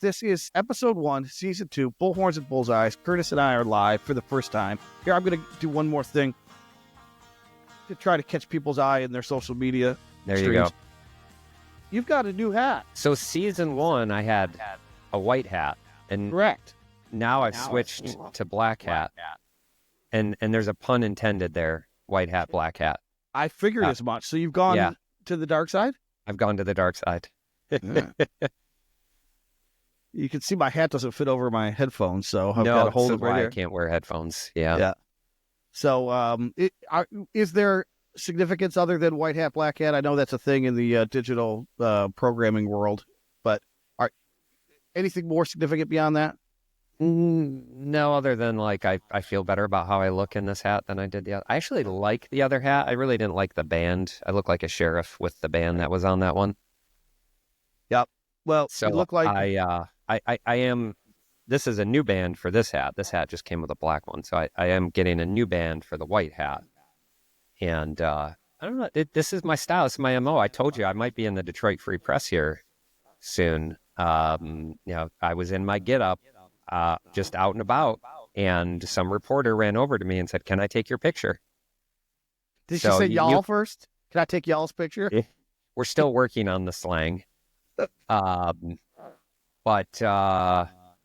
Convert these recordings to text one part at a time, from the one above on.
This is episode 1, season 2, Bullhorns and Bullseyes. Curtis and I are live for the first time. Here, I'm going to do one more thing to try to catch people's eye in their social media streams. You go. You've got a new hat. So season 1, I had a white hat. And correct. Now I've switched to black hat. And there's a pun intended there. White hat, black hat. I figured as much. So you've gone to the dark side? I've gone to the dark side. You can see my hat doesn't fit over my headphones, so I've got to hold it right here. I can't wear headphones. Yeah. So is there significance other than white hat, black hat? I know that's a thing in the digital programming world, but anything more significant beyond that? No, other than like I feel better about how I look in this hat than I did the other. I actually like the other hat. I really didn't like the band. I look like a sheriff with the band that was on that one. Yep. Well, so you look like I am. This is a new band for this hat. This hat just came with a black one, so I am getting a new band for the white hat. And I don't know. This is my style. This is my MO. I told you I might be in the Detroit Free Press here soon. I was in my getup, just out and about, and some reporter ran over to me and said, "Can I take your picture?" Did she say y'all first? Can I take y'all's picture? We're still working on the slang. But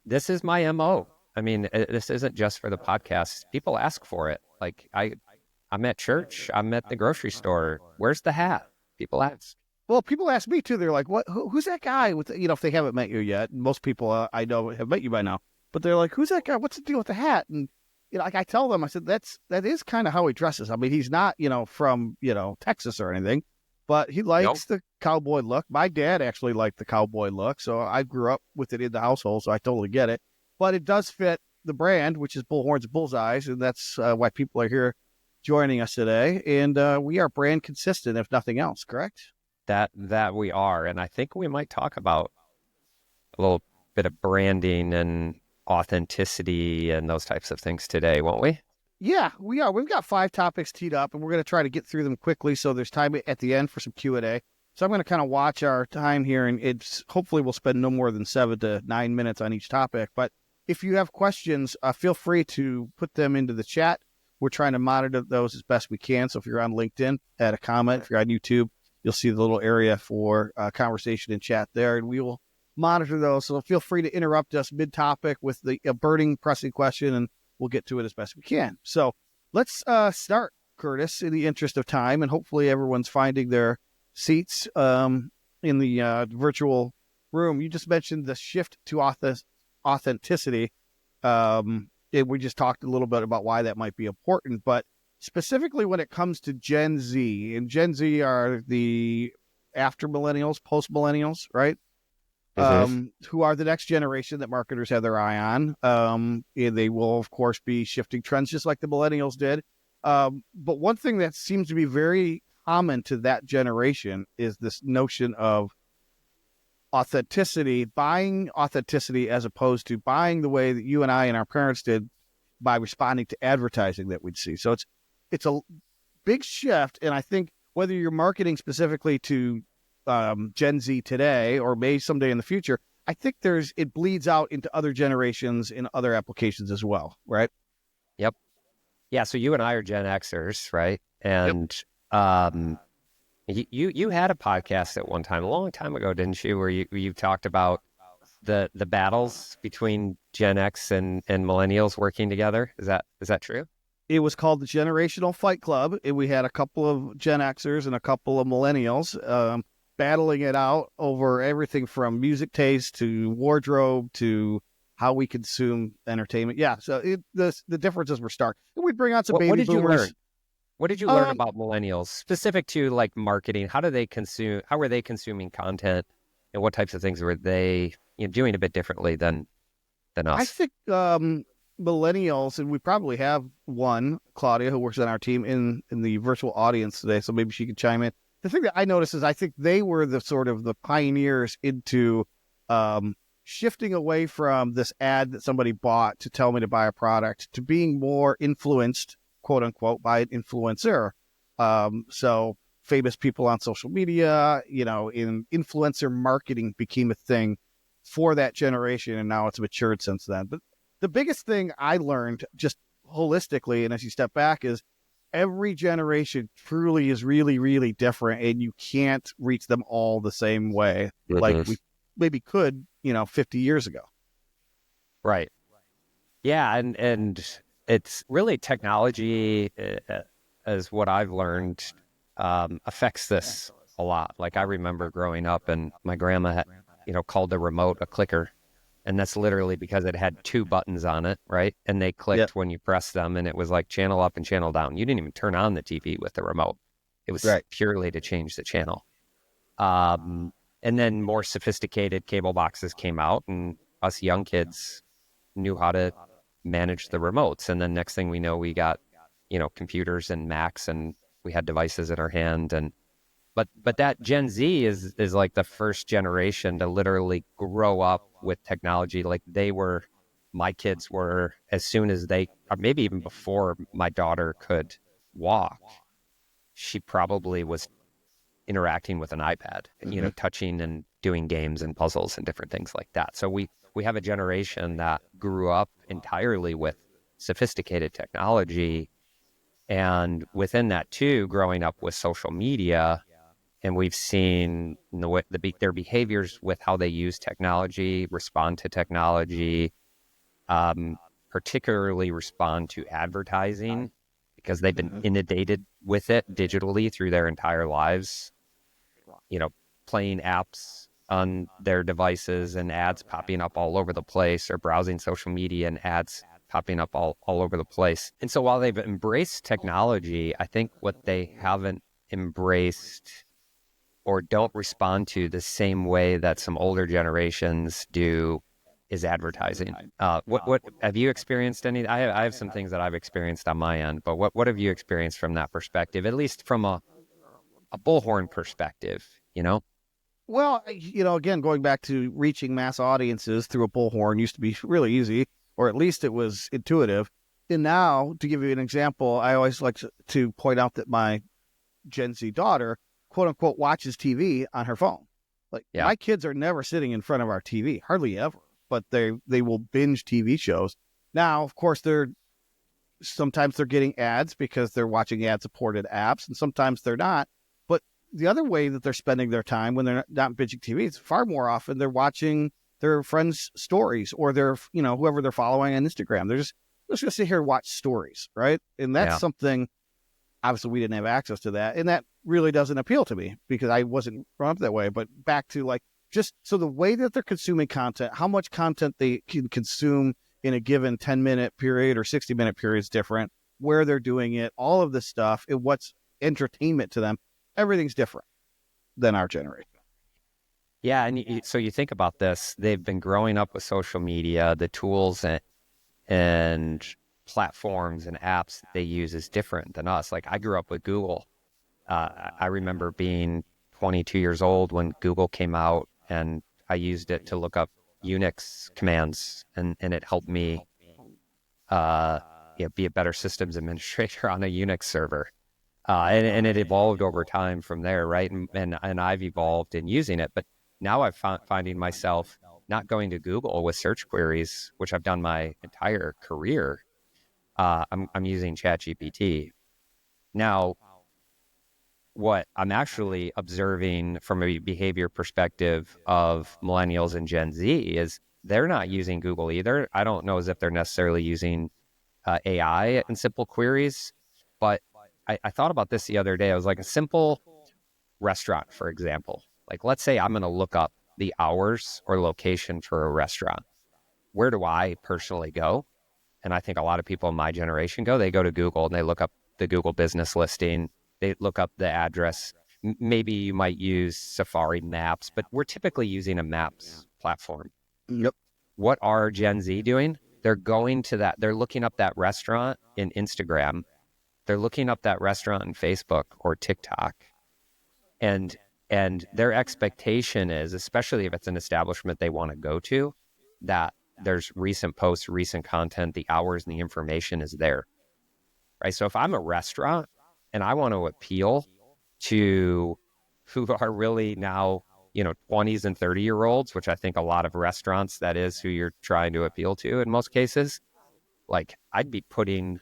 this is my MO. I mean, this isn't just for the podcast. People ask for it. Like I'm at church. I'm at the grocery store. Where's the hat? People ask. Well, people ask me too. They're like, "What? Who's that guy?" With if they haven't met you yet. Most people I know have met you by now. But they're like, "Who's that guy? What's the deal with the hat?" And like I tell them, I said, that is kind of how he dresses. I mean, he's not from Texas or anything. But he likes the cowboy look. My dad actually liked the cowboy look, so I grew up with it in the household, so I totally get it. But it does fit the brand, which is Bullhorns Bullseyes, and that's why people are here joining us today. And we are brand consistent, if nothing else, correct? That we are, and I think we might talk about a little bit of branding and authenticity and those types of things today, won't we? Yeah, we are. We've got 5 topics teed up, and we're going to try to get through them quickly, so there's time at the end for some Q&A. So I'm going to kind of watch our time here, and hopefully we'll spend no more than 7 to 9 minutes on each topic. But if you have questions, feel free to put them into the chat. We're trying to monitor those as best we can. So if you're on LinkedIn, add a comment. If you're on YouTube, you'll see the little area for conversation and chat there, and we will monitor those. So feel free to interrupt us mid-topic with the burning, pressing question, and we'll get to it as best we can. So let's start, Curtis, in the interest of time, and hopefully everyone's finding their seats in the virtual room. You just mentioned the shift to authenticity. We just talked a little bit about why that might be important, but specifically when it comes to Gen Z, and Gen Z are the after millennials, post millennials, right? Who are the next generation that marketers have their eye on. And they will, of course, be shifting trends just like the millennials did. But one thing that seems to be very common to that generation is this notion of authenticity, buying authenticity as opposed to buying the way that you and I and our parents did by responding to advertising that we'd see. So it's a big shift. And I think whether you're marketing specifically to Gen Z today or maybe someday in the future, I think it bleeds out into other generations in other applications as well, right? Yep. Yeah, so you and I are Gen Xers, right? And you had a podcast at one time, a long time ago, didn't you, where you talked about the battles between Gen X and millennials working together. Is that true? It was called the Generational Fight Club, and we had a couple of Gen Xers and a couple of millennials battling it out over everything from music taste to wardrobe to how we consume entertainment. Yeah, so the differences were stark. And we'd bring on some baby boomers. You learn? What did you learn about millennials, specific to like marketing? How were they consuming content, and what types of things were they doing a bit differently than us? I think millennials, and we probably have one, Claudia, who works on our team in the virtual audience today, so maybe she could chime in. The thing that I noticed is I think they were the sort of the pioneers into shifting away from this ad that somebody bought to tell me to buy a product to being more influenced, quote unquote, by an influencer. So famous people on social media, in influencer marketing became a thing for that generation, and now it's matured since then. But the biggest thing I learned just holistically, and as you step back, is every generation truly is really, really different, and you can't reach them all the same way like we maybe could, 50 years ago. Right. Yeah, and it's really technology, as what I've learned, affects this a lot. Like I remember growing up, and my grandma had, called the remote a clicker, and that's literally because it had two buttons on it, right? And they clicked when you pressed them, and it was like channel up and channel down. You didn't even turn on the TV with the remote. It was purely to change the channel. And then more sophisticated cable boxes came out, and us young kids knew how to manage the remotes. And then next thing we know, we got, computers and Macs, and we had devices in our hand. And but that Gen Z is like the first generation to literally grow up with technology. Like my kids were, as soon as or maybe even before my daughter could walk, she probably was interacting with an iPad, touching and doing games and puzzles and different things like that. So we have a generation that grew up entirely with sophisticated technology, and within that too, growing up with social media. And we've seen their behaviors with how they use technology, respond to technology, particularly respond to advertising, because they've been inundated with it digitally through their entire lives, playing apps on their devices and ads popping up all over the place, or browsing social media and ads popping up all over the place. And so while they've embraced technology, I think what they haven't embraced or don't respond to the same way that some older generations do is advertising. What have you experienced any? I have some things that I've experienced on my end, but what have you experienced from that perspective, at least from a Bullhorn perspective, Well, again, going back to reaching mass audiences through a bullhorn used to be really easy, or at least it was intuitive. And now, to give you an example, I always like to point out that my Gen Z daughter, quote unquote, watches TV on her phone. Like my kids are never sitting in front of our TV, hardly ever, but they will binge TV shows. Now, of course, sometimes they're getting ads because they're watching ad supported apps, and sometimes they're not. But the other way that they're spending their time when they're not binging TV is far more often they're watching their friends' stories, or their, whoever they're following on Instagram. They're just going to sit here and watch stories, right? And that's something, obviously we didn't have access to that. And that really doesn't appeal to me because I wasn't brought up that way. But back to so the way that they're consuming content, how much content they can consume in a given 10-minute period or 60-minute period is different, where they're doing it, all of this stuff, and what's entertainment to them, everything's different than our generation. Yeah, and so you think about this, they've been growing up with social media, the tools and platforms and apps that they use is different than us. Like I grew up with Google. I remember being 22 years old when Google came out, and I used it to look up Unix commands, and it helped me be a better systems administrator on a Unix server. And it evolved over time from there, right? And I've evolved in using it. But now I'm finding myself not going to Google with search queries, which I've done my entire career. I'm using ChatGPT. Now, what I'm actually observing from a behavior perspective of millennials and Gen Z is they're not using Google either. I don't know as if they're necessarily using AI in simple queries, but I thought about this the other day. I was like, a simple restaurant, for example. Like, let's say I'm going to look up the hours or location for a restaurant. Where do I personally go? And I think a lot of people in my generation they go to Google and they look up the Google business listing. They look up the address. Maybe you might use Safari Maps, but we're typically using a Maps platform. Yep. What are Gen Z doing? They're going to that. They're looking up that restaurant in Instagram. They're looking up that restaurant in Facebook or TikTok. And their expectation is, especially if it's an establishment they want to go to, that there's recent posts, recent content, the hours and the information is there, right? So if I'm a restaurant and I want to appeal to who are really now 20s and 30-year-olds, which I think a lot of restaurants, that is who you're trying to appeal to in most cases. Like I'd be posting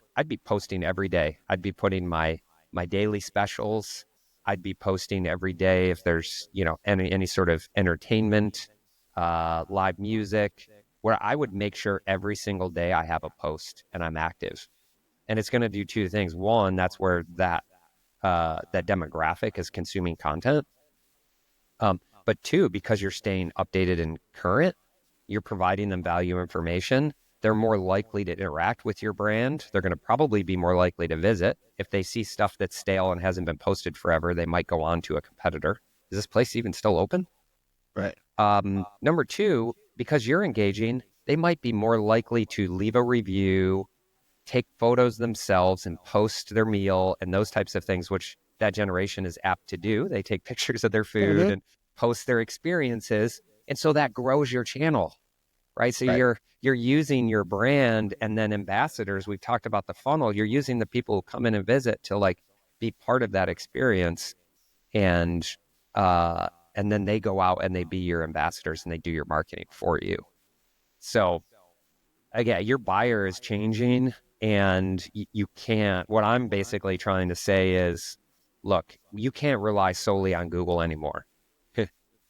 every day. I'd be putting my daily specials. I'd be posting every day if there's, any sort of entertainment, live music, where I would make sure every single day I have a post and I'm active. And it's going to do two things. One, that's where that demographic is consuming content. But two, because you're staying updated and current, you're providing them value information. They're more likely to interact with your brand. They're going to probably be more likely to visit. If they see stuff that's stale and hasn't been posted forever, they might go on to a competitor. Is this place even still open? Right. Number two, because you're engaging, they might be more likely to leave a review, take photos themselves and post their meal and those types of things, which that generation is apt to do. They take pictures of their food and post their experiences. And so that grows your channel, right? So you're using your brand, and then ambassadors, we've talked about the funnel. You're using the people who come in and visit to like be part of that experience. And then they go out and they be your ambassadors and they do your marketing for you. So again, your buyer is changing, and you can't, what I'm basically trying to say is, look, you can't rely solely on Google anymore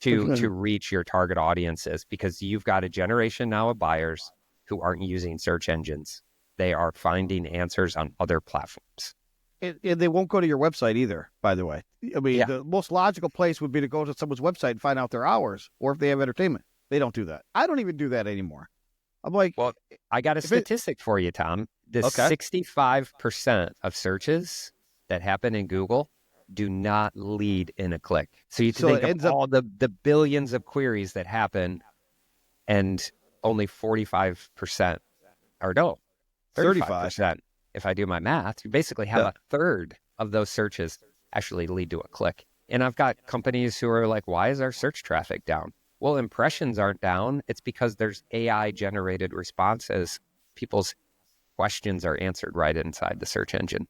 to reach your target audiences, because you've got a generation now of buyers who aren't using search engines. They are finding answers on other platforms. And they won't go to your website either, by the way. I mean, the most logical place would be to go to someone's website and find out their hours, or if they have entertainment. They don't do that. I don't even do that anymore. I'm like, well, I got a statistic for you, Tom. 65% of searches that happen in Google do not lead in a click. So you think of all the billions of queries that happen, and only 45%, or no, 35%. If I do my math, you basically have a third of those searches actually lead to a click. And I've got companies who are like, why is our search traffic down? Well, impressions aren't down. It's because there's AI generated responses. People's questions are answered right inside the search engine.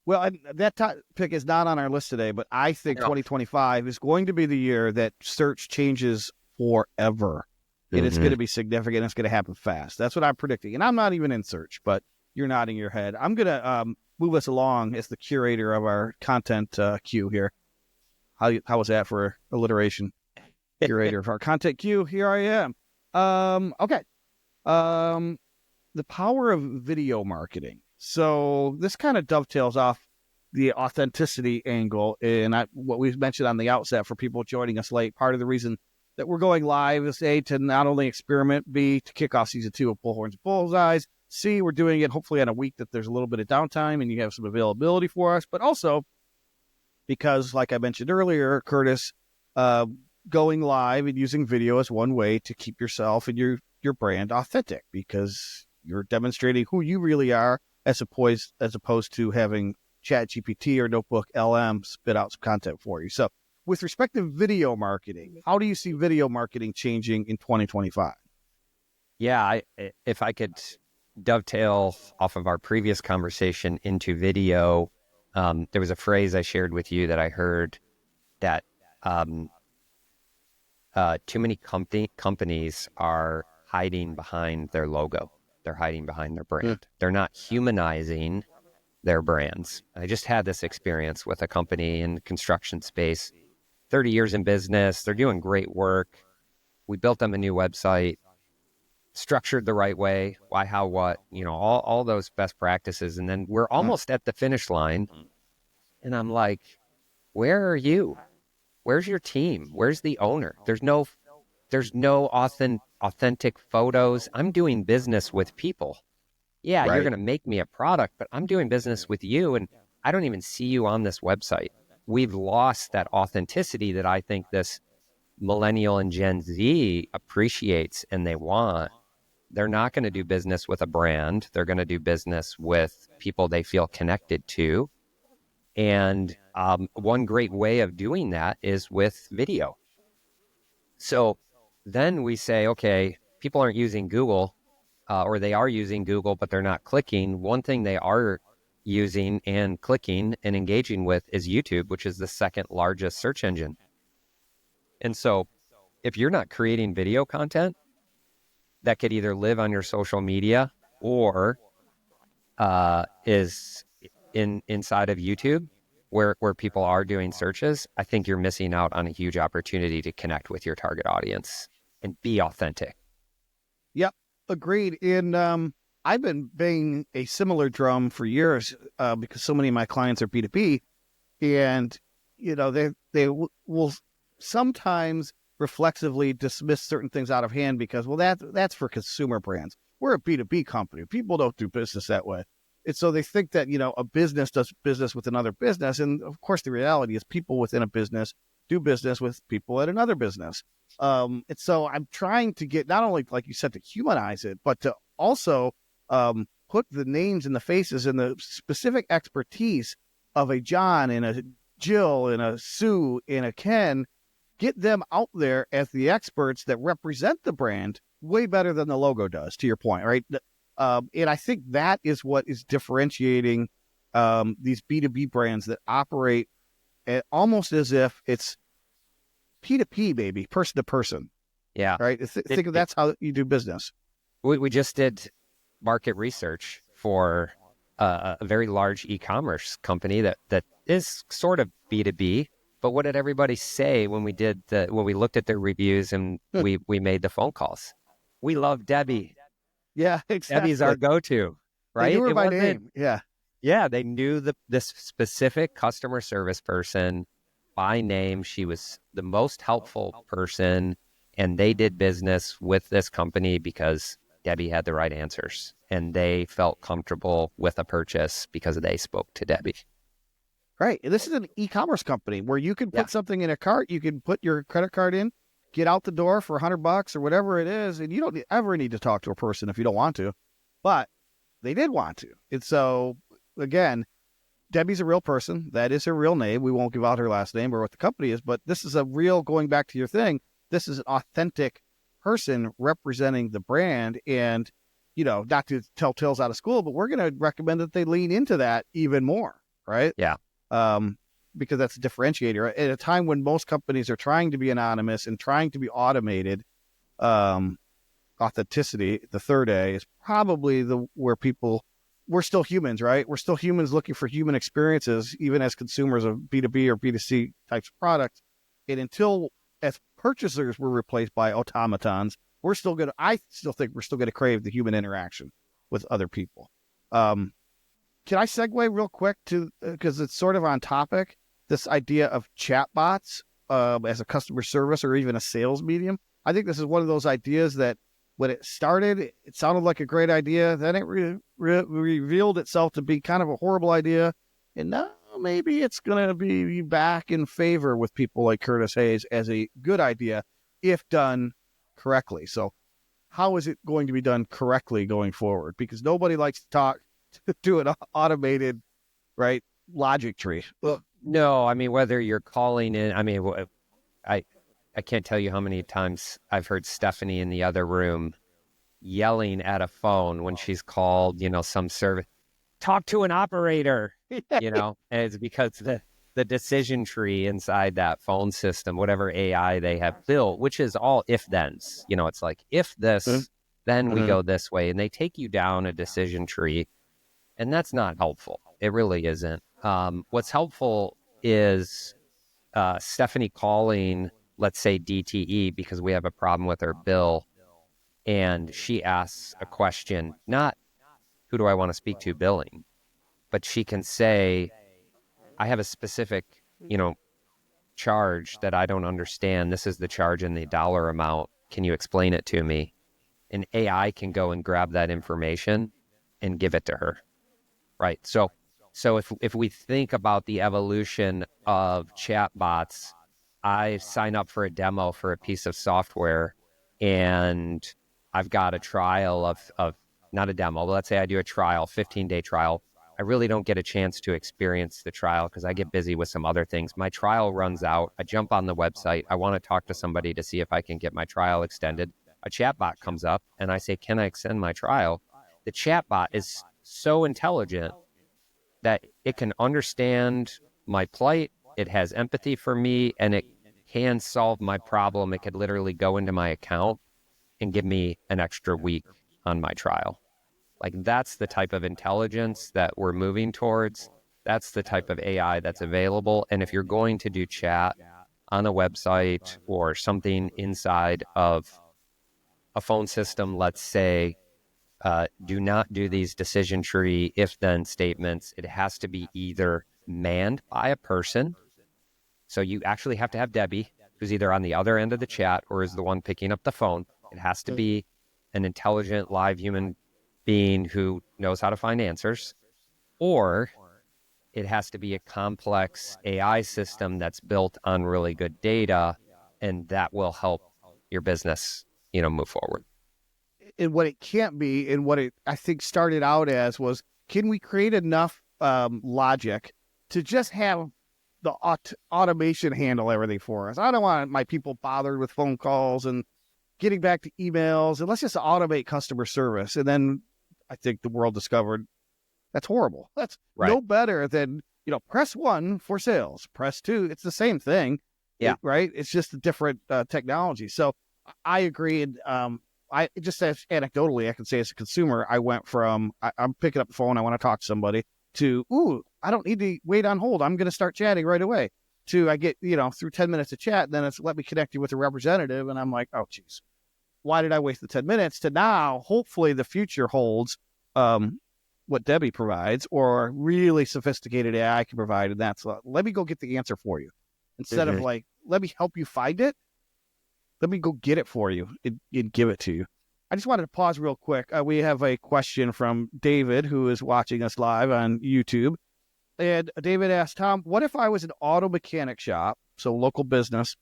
Well, that topic is not on our list today, but I think 2025 is going to be the year that search changes forever. And it's going to be significant. It's going to happen fast. That's what I'm predicting. And I'm not even in search, but you're nodding your head. I'm going to move us along as the curator of our content queue here. How was that for alliteration? Curator of our content queue. Here I am. Okay. The power of video marketing. So this kind of dovetails off the authenticity angle, and what we've mentioned on the outset for people joining us late. Part of the reason that we're going live is A, to not only experiment, B, to kick off season 2 of Bullhorns Bullseyes, C, we're doing it hopefully on a week that there's a little bit of downtime and you have some availability for us, but also because, like I mentioned earlier, Curtis, going live and using video is one way to keep yourself and your brand authentic, because you're demonstrating who you really are, as opposed to having ChatGPT or Notebook LM spit out some content for you. So with respect to video marketing, how do you see video marketing changing in 2025? Yeah, if I could dovetail off of our previous conversation into video, there was a phrase I shared with you that I heard that too many companies are hiding behind their logo. They're hiding behind their brand. They're not humanizing their brands. I just had this experience with a company in the construction space, 30 years in business. They're doing great work. We built them a new website, structured the right way, why, how, what, all those best practices. And then we're almost at the finish line. And I'm like, where are you? Where's your team? Where's the owner? There's no authentic photos. I'm doing business with people. Yeah, right. You're going to make me a product, but I'm doing business with you, and I don't even see you on this website. We've lost that authenticity that I think this millennial and Gen Z appreciates and they want. They're not going to do business with a brand. They're going to do business with people they feel connected to. And one great way of doing that is with video. So then we say, okay, people aren't using Google, or they are using Google, but they're not clicking. One thing they are using and clicking and engaging with is YouTube, which is the second largest search engine. And so if you're not creating video content that could either live on your social media or is inside of YouTube where people are doing searches, I think you're missing out on a huge opportunity to connect with your target audience and be authentic. Yep, agreed. And I've been banging a similar drum for years because so many of my clients are B2B, and will sometimes reflexively dismiss certain things out of hand because, well, that's for consumer brands. We're a B2B company. People don't do business that way. And so they think that, a business does business with another business. And of course, the reality is people within a business do business with people at another business. And so I'm trying to get not only, like you said, to humanize it, but to also put the names and the faces and the specific expertise of a John and a Jill and a Sue and a Ken, get them out there as the experts that represent the brand way better than the logo does, to your point, right? And I think that is what is differentiating these B2B brands that operate almost as if it's P2P, baby, person to person. Yeah. Right? Think of that's how you do business. We just did market research for a very large e-commerce company that is sort of B2B. But what did everybody say when we looked at their reviews and we made the phone calls? We love Debbie. Yeah, exactly. Debbie's our go-to, right? They knew her by name. Yeah. Yeah, they knew this specific customer service person by name. She was the most helpful person, and they did business with this company because Debbie had the right answers, and they felt comfortable with a purchase because they spoke to Debbie. Right. And this is an e-commerce company where you can put something in a cart, you can put your credit card in, get out the door for $100 or whatever it is, and you don't ever need to talk to a person if you don't want to. But they did want to. And so, again, Debbie's a real person. That is her real name. We won't give out her last name or what the company is, but this is a real, going back to your thing, this is an authentic person representing the brand. And, not to tell tales out of school, but we're going to recommend that they lean into that even more, right? Yeah. Because that's a differentiator. At a time when most companies are trying to be anonymous and trying to be automated, authenticity, the third A, is probably where we're still humans, right? We're still humans looking for human experiences, even as consumers of B2B or B2C types of products. And until, as purchasers, we're replaced by automatons, I still think we're still going to crave the human interaction with other people. Can I segue real quick because it's sort of on topic, this idea of chatbots as a customer service or even a sales medium? I think this is one of those ideas that when it started, it sounded like a great idea. Then it revealed itself to be kind of a horrible idea. And now maybe it's going to be back in favor with people like Curtis Hayes as a good idea if done correctly. So how is it going to be done correctly going forward? Because nobody likes to talk to an automated, right, logic tree. Ugh. No, I mean, whether you're calling in, I mean, I can't tell you how many times I've heard Stephanie in the other room yelling at a phone when she's called, some service, talk to an operator, and it's because the decision tree inside that phone system, whatever AI they have built, which is all if-thens, it's like, if this, then we go this way, and they take you down a decision tree. And that's not helpful. It really isn't. What's helpful is Stephanie calling, let's say, DTE because we have a problem with her bill. And she asks a question, not who do I want to speak to billing, but she can say, I have a specific, charge that I don't understand. This is the charge and the dollar amount. Can you explain it to me? And AI can go and grab that information and give it to her. Right. So if we think about the evolution of chatbots, I sign up for a demo for a piece of software and I've got a trial of not a demo, but let's say I do a trial, 15-day trial. I really don't get a chance to experience the trial because I get busy with some other things. My trial runs out. I jump on the website. I want to talk to somebody to see if I can get my trial extended. A chatbot comes up and I say, can I extend my trial? The chatbot is so intelligent that it can understand my plight. It has empathy for me, and it can solve my problem. It could literally go into my account and give me an extra week on my trial. Like, that's the type of intelligence that we're moving towards. That's the type of AI that's available. And if you're going to do chat on a website or something inside of a phone system, let's say, do not do these decision tree if-then statements. It has to be either manned by a person. So you actually have to have Debbie, who's either on the other end of the chat or is the one picking up the phone. It has to be an intelligent, live human being who knows how to find answers, or it has to be a complex AI system that's built on really good data, and that will help your business, move forward. And what it can't be, and what it I think started out as, was, can we create enough logic to just have the automation handle everything for us? I don't want my people bothered with phone calls and getting back to emails, and let's just automate customer service. And then I think the world discovered that's horrible. That's right. No better than, press 1 for sales, press 2. It's the same thing. Yeah. Right. It's just a different technology. So I agree. And I just, as anecdotally, I can say as a consumer, I went from, I'm picking up the phone, I want to talk to somebody, to, I don't need to wait on hold, I'm going to start chatting right away, to I get, through 10 minutes of chat, and then it's let me connect you with a representative. And I'm like, oh, geez, why did I waste the 10 minutes? To now, hopefully the future holds what Debbie provides, or really sophisticated AI can provide. And that's, let me go get the answer for you. Instead of like, let me help you find it. Let me go get it for you and give it to you. I just wanted to pause real quick. We have a question from David, who is watching us live on YouTube. And David asked, Tom, what if I was an auto mechanic shop, so local business?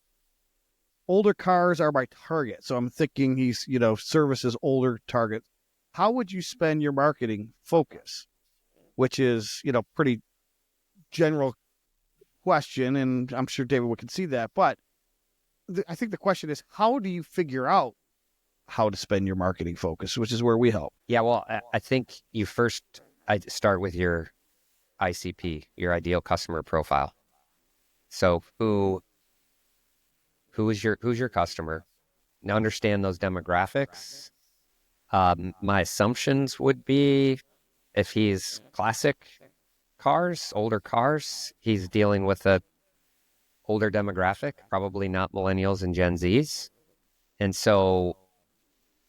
Older cars are my target. So I'm thinking he's, services older targets. How would you spend your marketing focus? Which is, pretty general question, and I'm sure David would concede that. But I think the question is, how do you figure out how to spend your marketing focus, which is where we help? Yeah, well, I think I'd start with your ICP, your ideal customer profile. So who's your customer? Now understand those demographics. My assumptions would be, if he's classic cars, older cars, he's dealing with a older demographic, probably not millennials and Gen Zs. And so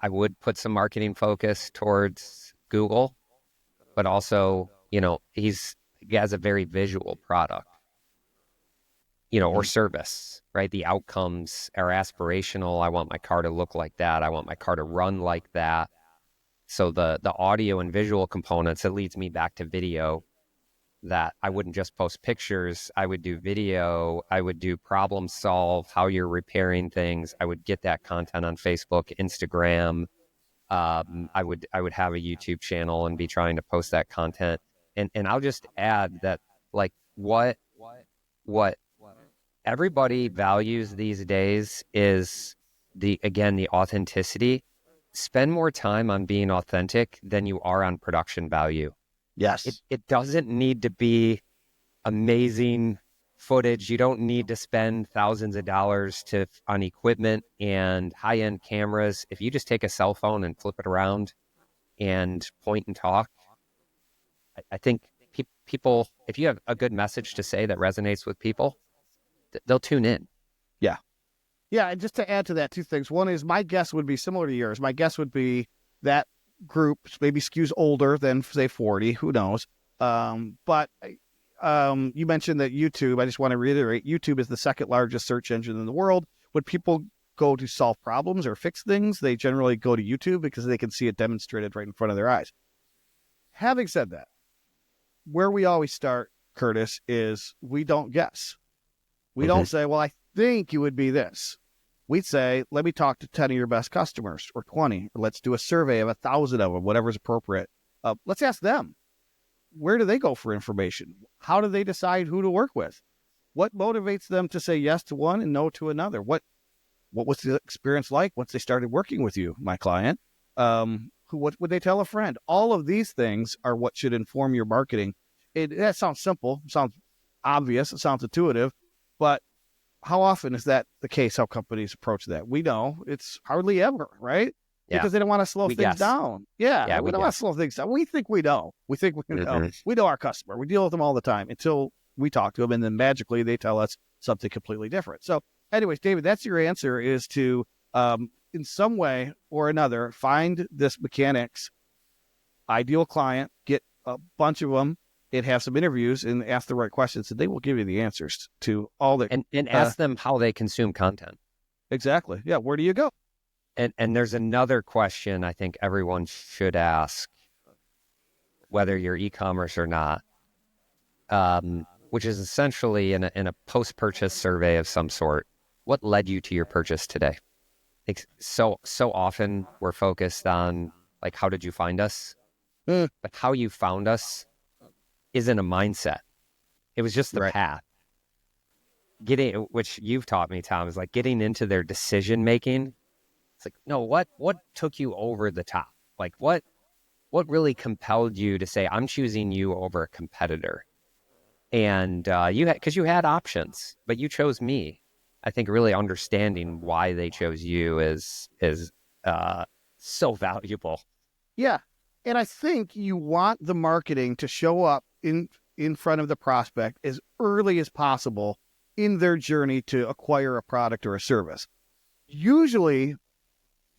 I would put some marketing focus towards Google, but also, he has a very visual product, or service, right? The outcomes are aspirational. I want my car to look like that. I want my car to run like that. So the audio and visual components, it leads me back to video, that I wouldn't just post pictures. I would do video. I would do problem solve, how you're repairing things. I would get that content on Facebook, Instagram. I would have a YouTube channel and be trying to post that content. And I'll just add that, like, what everybody values these days is the authenticity. Spend more time on being authentic than you are on production value. Yes. It doesn't need to be amazing footage. You don't need to spend thousands of dollars on equipment and high-end cameras. If you just take a cell phone and flip it around and point and talk, I think people, if you have a good message to say that resonates with people, they'll tune in. Yeah. Yeah, and just to add to that, 2 things. One is, my guess would be similar to yours. My guess would be that group maybe skews older than, say, 40. Who knows? But you mentioned that YouTube, I just want to reiterate, YouTube is the second largest search engine in the world. When people go to solve problems or fix things, they generally go to YouTube because they can see it demonstrated right in front of their eyes. Having said that, where we always start, Curtis, is we don't guess. We don't say, well, I think you would be this. We'd say, let me talk to 10 of your best customers, or 20, or let's do a survey of 1,000 of them, whatever's appropriate. Let's ask them, where do they go for information? How do they decide who to work with? What motivates them to say yes to one and no to another? What was the experience like once they started working with you, my client? What would they tell a friend? All of these things are what should inform your marketing. That sounds simple, sounds obvious, it sounds intuitive, but how often is that the case? How companies approach that? We know it's hardly ever, right? Yeah. Because they don't want to slow We things guess. down. Yeah, Yeah, we we don't want to guess. slow things down. We think we know. We think we know. Hmm. We know our customer. We deal with them all the time until we talk to them, and then magically they tell us something completely different. So, anyways, David, that's your answer: is to, in some way or another, find this mechanics ideal client, get a bunch of them, and have some interviews and ask the right questions, and they will give you the answers to all the. And ask them how they consume content. Exactly. Yeah. Where do you go? And there's another question I think everyone should ask, whether you're e-commerce or not, which is essentially in a post-purchase survey of some sort. What led you to your purchase today? So often we're focused on like, how did you find us? But how you found us isn't a mindset. It was just the Right. path. Which you've taught me, Tom, is like getting into their decision making. It's like, no, what took you over the top? Like what really compelled you to say, I'm choosing you over a competitor? And because you had options, but you chose me. I think really understanding why they chose you is so valuable. Yeah. And I think you want the marketing to show up in front of the prospect as early as possible in their journey to acquire a product or a service. Usually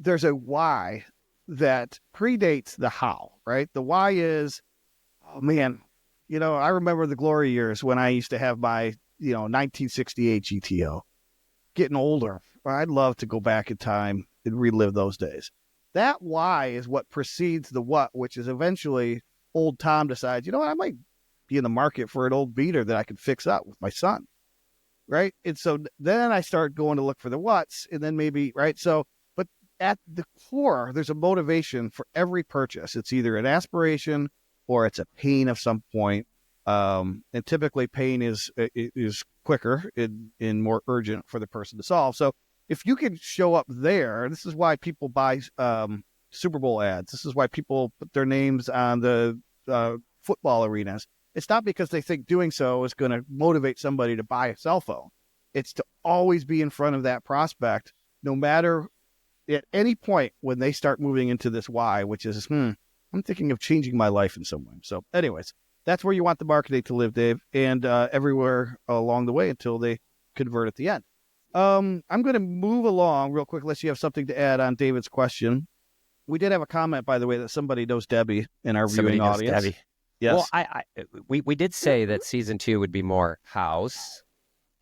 there's a why that predates the how, right? The why is, oh man, I remember the glory years when I used to have my, 1968 GTO. Getting older, I'd love to go back in time and relive those days. That why is what precedes the what, which is eventually old Tom decides, I might be in the market for an old beater that I could fix up with my son, right? And so then I start going to look for the what's, and then maybe, right? So, but at the core, there's a motivation for every purchase. It's either an aspiration or it's a pain of some point. And typically pain is quicker and more urgent for the person to solve. So if you can show up there, this is why people buy Super Bowl ads. This is why people put their names on the football arenas. It's not because they think doing so is going to motivate somebody to buy a cell phone. It's to always be in front of that prospect, no matter at any point when they start moving into this why, which is, I'm thinking of changing my life in some way. So anyways, that's where you want the marketing to live, Dave, and everywhere along the way until they convert at the end. I'm going to move along real quick unless you have something to add on David's question. We did have a comment, by the way, that somebody knows Debbie in our viewing audience. Debbie. Yes. Well, we did say that season 2 would be more house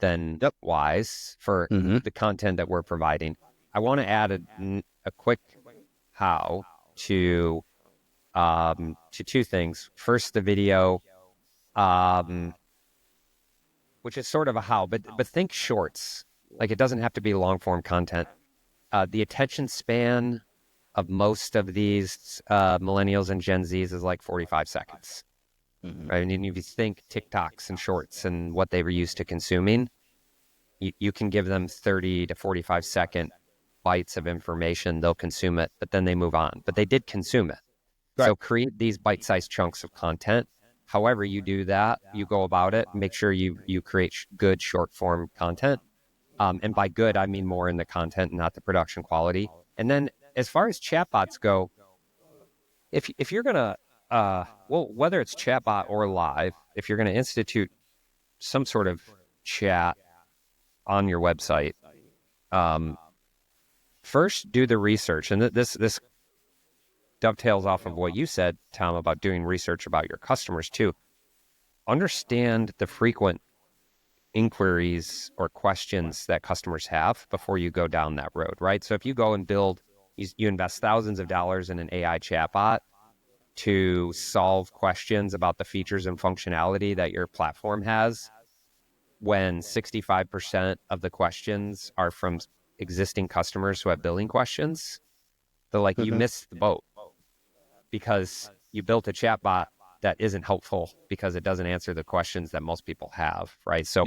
than wise for the content that we're providing. I want to add a quick how to two things. First, the video, which is sort of a how, but think shorts. Like, it doesn't have to be long form content. The attention span of most of these millennials and Gen Zs is like 45 seconds. Right? And if you think TikToks and shorts and what they were used to consuming, you can give them 30 to 45 second bites of information. They'll consume it, but then they move on. But they did consume it. Right. So create these bite-sized chunks of content. However you do that, you go about it, make sure you create good short-form content. And by good, I mean more in the content, not the production quality. And then as far as chatbots go, if you're going to, whether it's chatbot or live, if you're going to institute some sort of chat on your website, first do the research. And this dovetails off of what you said, Tom, about doing research about your customers too. Understand the frequent inquiries or questions that customers have before you go down that road, right? So if you go and you invest thousands of dollars in an AI chatbot to solve questions about the features and functionality that your platform has, when 65% of the questions are from existing customers who have billing questions, they're like, you missed the boat because you built a chatbot that isn't helpful because it doesn't answer the questions that most people have, right? So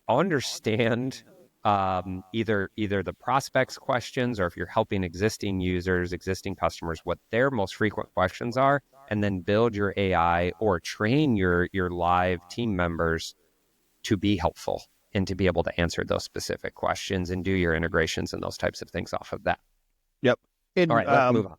understand either the prospect's questions, or if you're helping existing users, existing customers, what their most frequent questions are, and then build your AI or train your live team members to be helpful and to be able to answer those specific questions and do your integrations and those types of things off of that. Yep. And, all right, let's move on.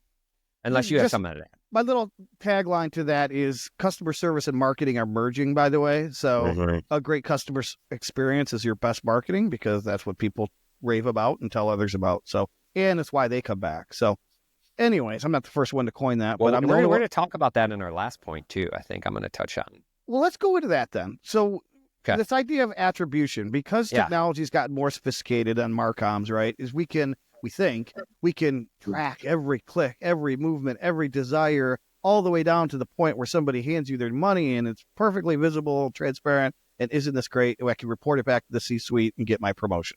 Unless you have something to add. My little tagline to that is customer service and marketing are merging, by the way. So a great customer experience is your best marketing, because that's what people rave about and tell others about. So, and it's why they come back. So anyways, I'm not the first one to coin that, well, but we're going to talk about that in our last point too. I think I'm going to touch on. Well, let's go into that then. So this idea of attribution, because technology's gotten more sophisticated on Marcoms, right, is we think we can track every click, every movement, every desire, all the way down to the point where somebody hands you their money and it's perfectly visible, transparent, and isn't this great? I can report it back to the C-suite and get my promotion.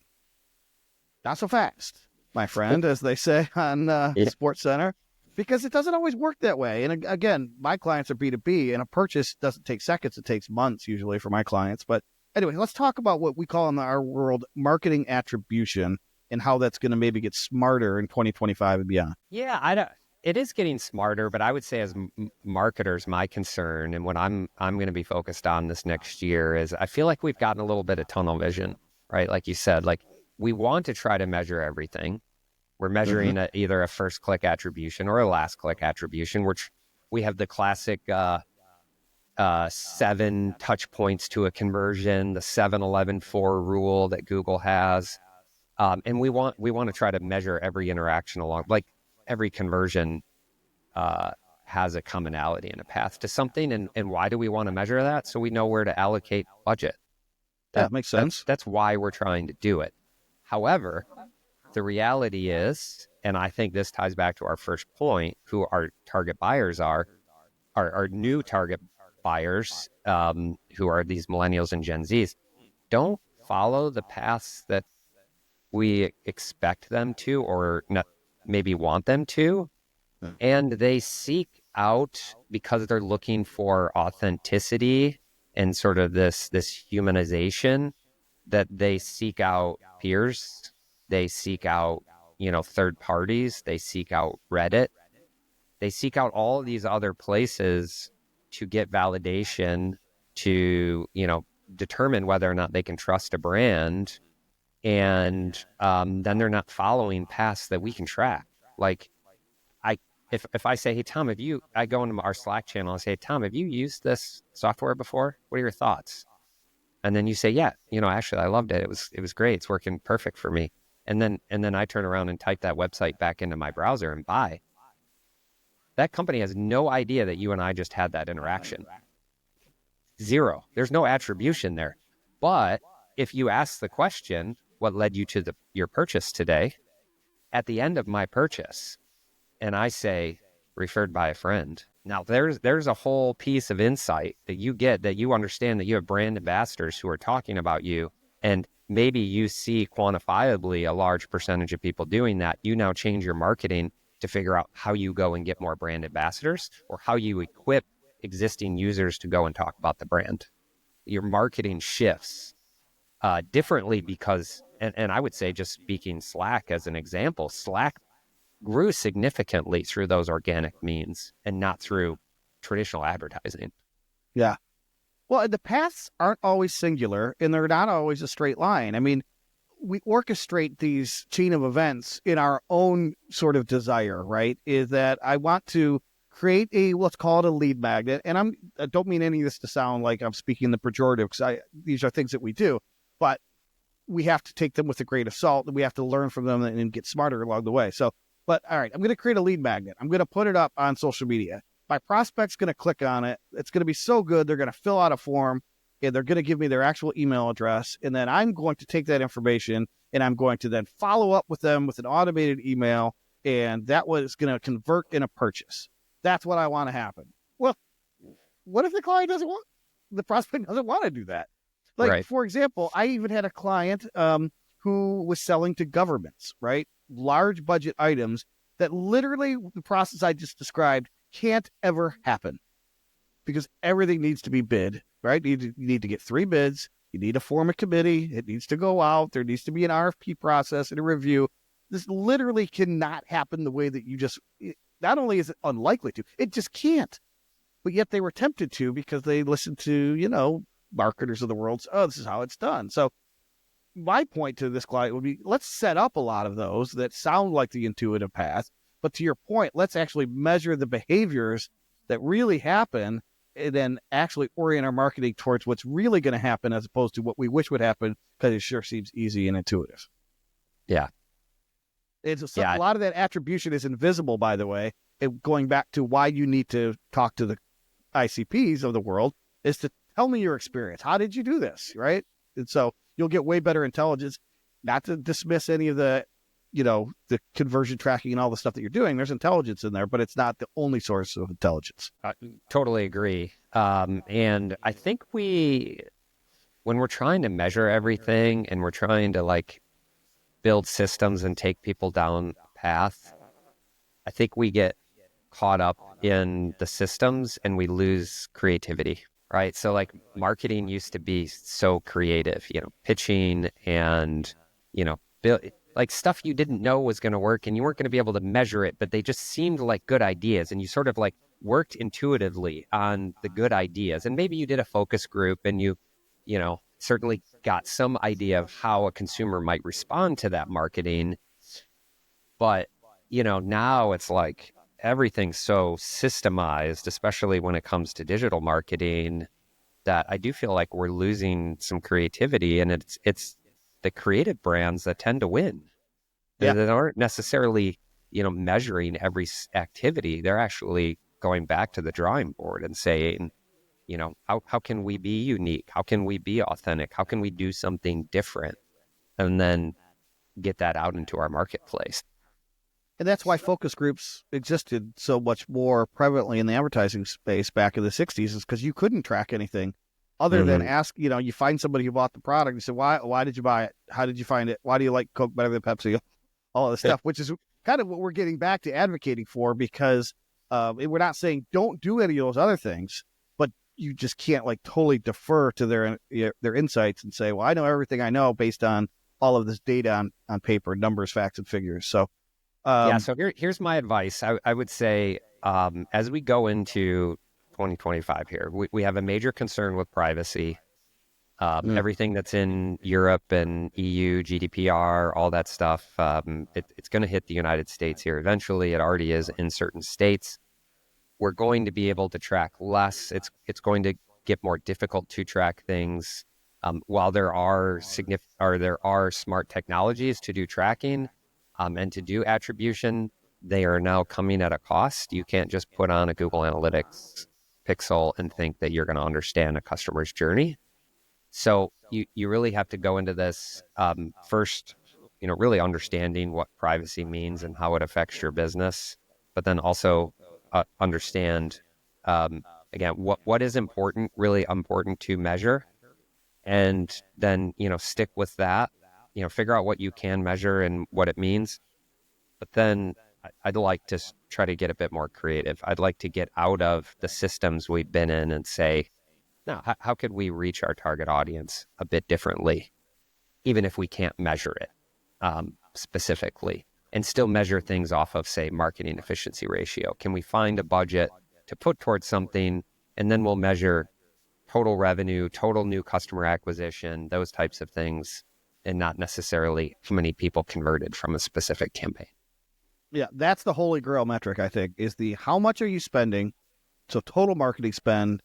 Not so fast, my friend, as they say on Sports Center, because it doesn't always work that way. And again, my clients are B2B, and a purchase doesn't take seconds. It takes months usually for my clients. But anyway, let's talk about what we call in our world marketing attribution, and how that's going to maybe get smarter in 2025 and beyond. Yeah, it is getting smarter, but I would say as marketers, my concern and what I'm going to be focused on this next year is I feel like we've gotten a little bit of tunnel vision, right? Like you said, like we want to try to measure everything. We're measuring either a first click attribution or a last click attribution, which we have the classic 7 touch points to a conversion, the 7-11-4 rule that Google has. And we want to try to measure every interaction along, like every conversion has a commonality and a path to something. And why do we want to measure that? So we know where to allocate budget. That makes sense. That's why we're trying to do it. However, the reality is, and I think this ties back to our first point, who our target buyers are, our new target buyers, who are these millennials and Gen Zs, don't follow the paths that we expect them to, or not, maybe want them to. And they seek out, because they're looking for authenticity and sort of this humanization, that they seek out peers, they seek out, third parties, they seek out Reddit, they seek out all of these other places to get validation, to, determine whether or not they can trust a brand. And then they're not following paths that we can track. Like, if I say, hey, Tom, I go into our Slack channel and say, Tom, have you used this software before? What are your thoughts? And then you say, yeah, actually, I loved it. It was great. It's working perfect for me. And then I turn around and type that website back into my browser and buy. That company has no idea that you and I just had that interaction. Zero. There's no attribution there. But if you ask the question, what led you to your purchase today, at the end of my purchase, and I say, referred by a friend. Now, there's a whole piece of insight that you get, that you understand that you have brand ambassadors who are talking about you, and maybe you see quantifiably a large percentage of people doing that. You now change your marketing to figure out how you go and get more brand ambassadors, or how you equip existing users to go and talk about the brand. Your marketing shifts differently because, and I would say, just speaking Slack as an example, Slack grew significantly through those organic means and not through traditional advertising. Yeah. Well, the paths aren't always singular, and they're not always a straight line. I mean, we orchestrate these chain of events in our own sort of desire, right? Is that I want to create let's call it a lead magnet. And I don't mean any of this to sound like I'm speaking the pejorative, because these are things that we do, but we have to take them with a grain of salt, and we have to learn from them and get smarter along the way. So, but all right, I'm going to create a lead magnet. I'm going to put it up on social media. My prospect's going to click on it. It's going to be so good. They're going to fill out a form, and they're going to give me their actual email address. And then I'm going to take that information, and I'm going to then follow up with them with an automated email. And that was going to convert in a purchase. That's what I want to happen. Well, what if the prospect doesn't want to do that? Like, right. For example, I even had a client who was selling to governments, right? Large budget items that literally the process I just described can't ever happen, because everything needs to be bid, right? You need to get 3 bids. You need to form a committee. It needs to go out. There needs to be an RFP process and a review. This literally cannot happen the way that not only is it unlikely to, it just can't. But yet they were tempted to, because they listened to, marketers of the world. Oh, this is how it's done. So my point to this client would be, let's set up a lot of those that sound like the intuitive path. But to your point, let's actually measure the behaviors that really happen and then actually orient our marketing towards what's really going to happen as opposed to what we wish would happen, because it sure seems easy and intuitive. Yeah. A lot of that attribution is invisible, by the way. Going back to why you need to talk to the ICPs of the world is to tell me your experience. How did you do this, right? And so you'll get way better intelligence. Not to dismiss any of the, the conversion tracking and all the stuff that you're doing. There's intelligence in there, but it's not the only source of intelligence. I totally agree. And I think when we're trying to measure everything and we're trying to build systems and take people down a path, I think we get caught up in the systems and we lose creativity, right? So marketing used to be so creative, pitching and, build, stuff you didn't know was going to work and you weren't going to be able to measure it, but they just seemed like good ideas. And you sort of worked intuitively on the good ideas. And maybe you did a focus group and you certainly got some idea of how a consumer might respond to that marketing. But, now it's everything's so systemized, especially when it comes to digital marketing, that I do feel like we're losing some creativity, and it's the creative brands that tend to win. Yeah. That aren't necessarily, measuring every activity. They're actually going back to the drawing board and saying, how can we be unique? How can we be authentic? How can we do something different? And then get that out into our marketplace. And that's why focus groups existed so much more prevalently in the advertising space back in the 60s, is because you couldn't track anything other than ask, you find somebody who bought the product. You say, why did you buy it? How did you find it? Why do you like Coke better than Pepsi? All of this stuff, which is kind of what we're getting back to advocating for, because we're not saying don't do any of those other things, but you just can't totally defer to their insights and say, well, I know everything I know based on all of this data on paper, numbers, facts, and figures. So so here's my advice. I would say, as we go into 2025 here, we have a major concern with privacy. Everything that's in Europe and EU, GDPR, all that stuff, it's going to hit the United States here eventually. It already is in certain states. We're going to be able to track less. It's going to get more difficult to track things. While there are smart technologies to do tracking, and to do attribution, they are now coming at a cost. You can't just put on a Google Analytics pixel and think that you're going to understand a customer's journey. So you really have to go into this first, really understanding what privacy means and how it affects your business, but then also understand, again, what is really important to measure, and then, stick with that. Figure out what you can measure and what it means. But then I'd like to try to get a bit more creative. I'd like to get out of the systems we've been in and say, now, how could we reach our target audience a bit differently, even if we can't measure it specifically, and still measure things off of, say, marketing efficiency ratio? Can we find a budget to put towards something, and then we'll measure total revenue, total new customer acquisition, those types of things, and not necessarily how many people converted from a specific campaign. Yeah, that's the holy grail metric, I think, is how much are you spending? So total marketing spend,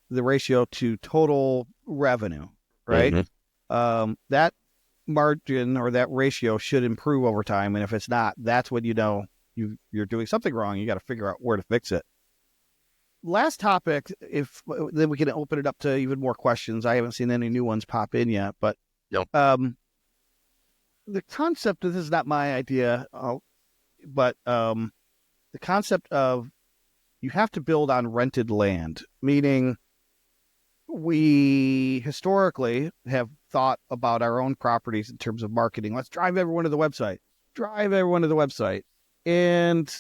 the ratio to total revenue, right? That margin or that ratio should improve over time. And if it's not, that's when you're doing something wrong. You got to figure out where to fix it. Last topic, then we can open it up to even more questions. I haven't seen any new ones pop in yet, but Nope. The concept of this is not my idea, but the concept of you have to build on rented land, meaning we historically have thought about our own properties in terms of marketing. Let's drive everyone to the website. And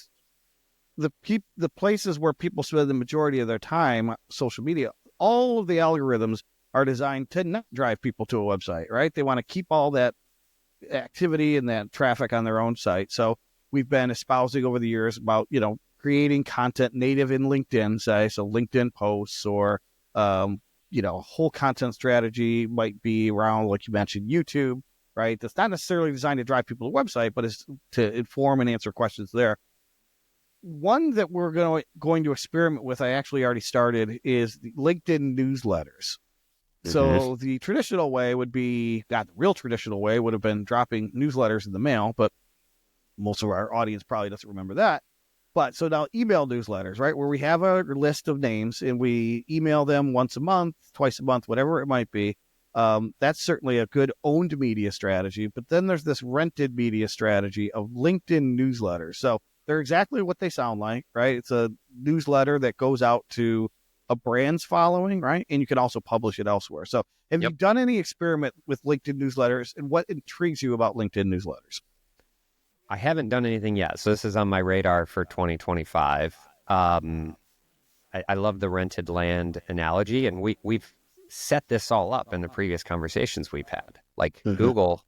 the places where people spend the majority of their time, social media, all of the algorithms are designed to not drive people to a website, right? They want to keep all that activity and that traffic on their own site. So we've been espousing over the years about, creating content native in LinkedIn, say, so LinkedIn posts or, whole content strategy might be around, like you mentioned, YouTube, right? That's not necessarily designed to drive people to the website, but is to inform and answer questions there. One that we're going to experiment with, I actually already started, is the LinkedIn newsletters. So the traditional way would be, not the real traditional way, would have been dropping newsletters in the mail, but most of our audience probably doesn't remember that. But so now email newsletters, right, where we have a list of names and we email them once a month, twice a month, whatever it might be. That's certainly a good owned media strategy. But then there's this rented media strategy of LinkedIn newsletters. So they're exactly what they sound like, right? It's a newsletter that goes out to a brand's following, right? And you can also publish it elsewhere. So have you done any experiment with LinkedIn newsletters, and what intrigues you about LinkedIn newsletters? I haven't done anything yet. So this is on my radar for 2025. I love the rented land analogy, and we've set this all up in the previous conversations we've had. Like Google,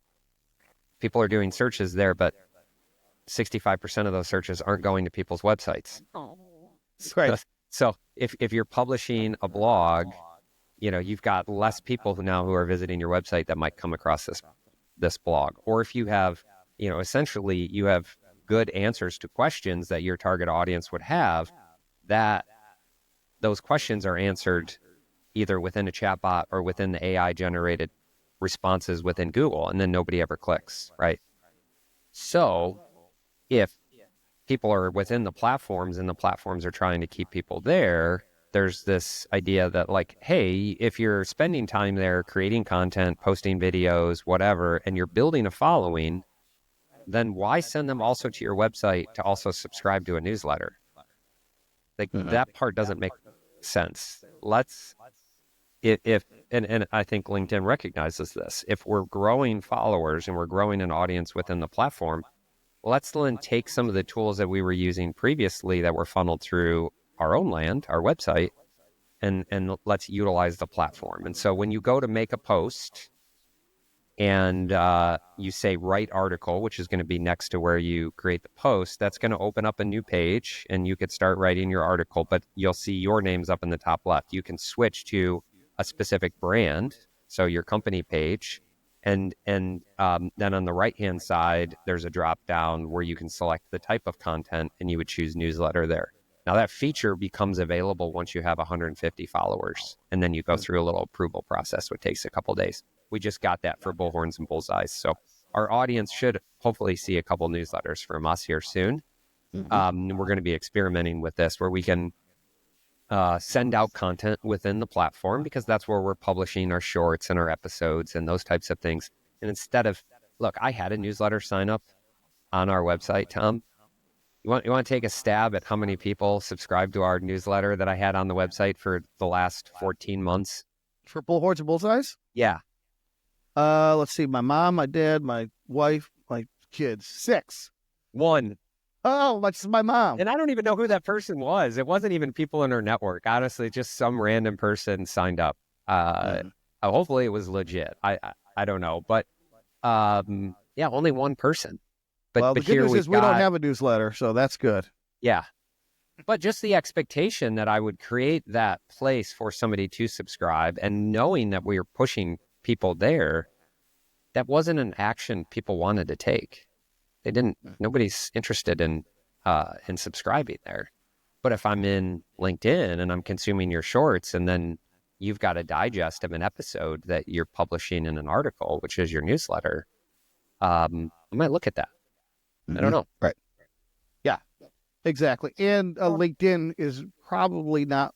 people are doing searches there, but 65% of those searches aren't going to people's websites. Right. So if you're publishing a blog, you've got less people who are visiting your website that might come across this blog. Or if you have, essentially you have good answers to questions that your target audience would have, that those questions are answered either within a chatbot or within the AI generated responses within Google, and then nobody ever clicks, right? So if people are within the platforms and the platforms are trying to keep people there, there's this idea that like, hey, if you're spending time there creating content, posting videos, whatever, and you're building a following, then why send them also to your website to also subscribe to a newsletter? Like that part doesn't make sense. And I think LinkedIn recognizes this. If we're growing followers and we're growing an audience within the platform, let's then take some of the tools that we were using previously that were funneled through our own land, our website, and let's utilize the platform. And so when you go to make a post and you say write article, which is going to be next to where you create the post, that's going to open up a new page and you could start writing your article, but you'll see your names up in the top left. You can switch to a specific brand, so your company page, and then on the right-hand side, there's a drop-down where you can select the type of content, and you would choose newsletter there. Now, that feature becomes available once you have 150 followers, and then you go through a little approval process, which takes a couple days. We just got that for Bullhorns and Bullseyes, so our audience should hopefully see a couple newsletters from us here soon. We're going to be experimenting with this, where we can send out content within the platform, because that's where we're publishing our shorts and our episodes and those types of things. And instead of, look, I had a newsletter sign up on our website, Tom. You want to take a stab at how many people subscribed to our newsletter that I had on the website for the last 14 months? For Bullhorns and Bullseyes? Yeah. Let's see. My mom, my dad, my wife, my kids. 6. 1. Oh, that's my mom. And I don't even know who that person was. It wasn't even people in our network. Honestly, just some random person signed up. Hopefully it was legit. I don't know. But only one person. But the good news is we don't have a newsletter, so that's good. Yeah. But just the expectation that I would create that place for somebody to subscribe, and knowing that we were pushing people there, that wasn't an action people wanted to take. Nobody's interested in subscribing there. But if I'm in LinkedIn and I'm consuming your shorts, and then you've got a digest of an episode that you're publishing in an article, which is your newsletter, I might look at that. I don't know. Right. Yeah, exactly. And LinkedIn is probably not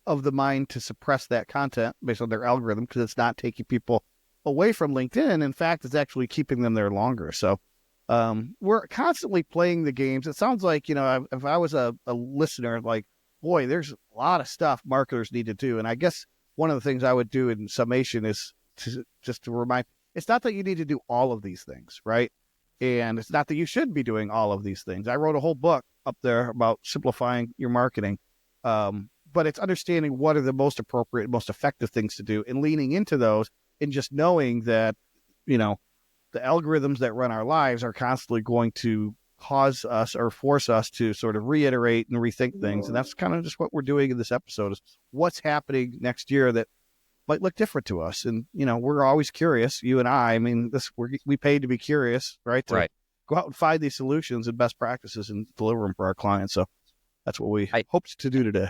of the mind to suppress that content based on their algorithm, because it's not taking people away from LinkedIn. In fact, it's actually keeping them there longer. So we're constantly playing the games. It sounds like, if I was a listener, like, boy, there's a lot of stuff marketers need to do. And I guess one of the things I would do in summation is to remind, it's not that you need to do all of these things, right? And it's not that you should be doing all of these things. I wrote a whole book up there about simplifying your marketing. But it's understanding what are the most appropriate, most effective things to do, and leaning into those, and just knowing that, the algorithms that run our lives are constantly going to cause us or force us to sort of reiterate and rethink things. And that's kind of just what we're doing in this episode, is what's happening next year that might look different to us. And, we're always curious, you and I mean, we paid to be curious, right? To Right. go out and find these solutions and best practices and deliver them for our clients. So that's what we hoped to do today.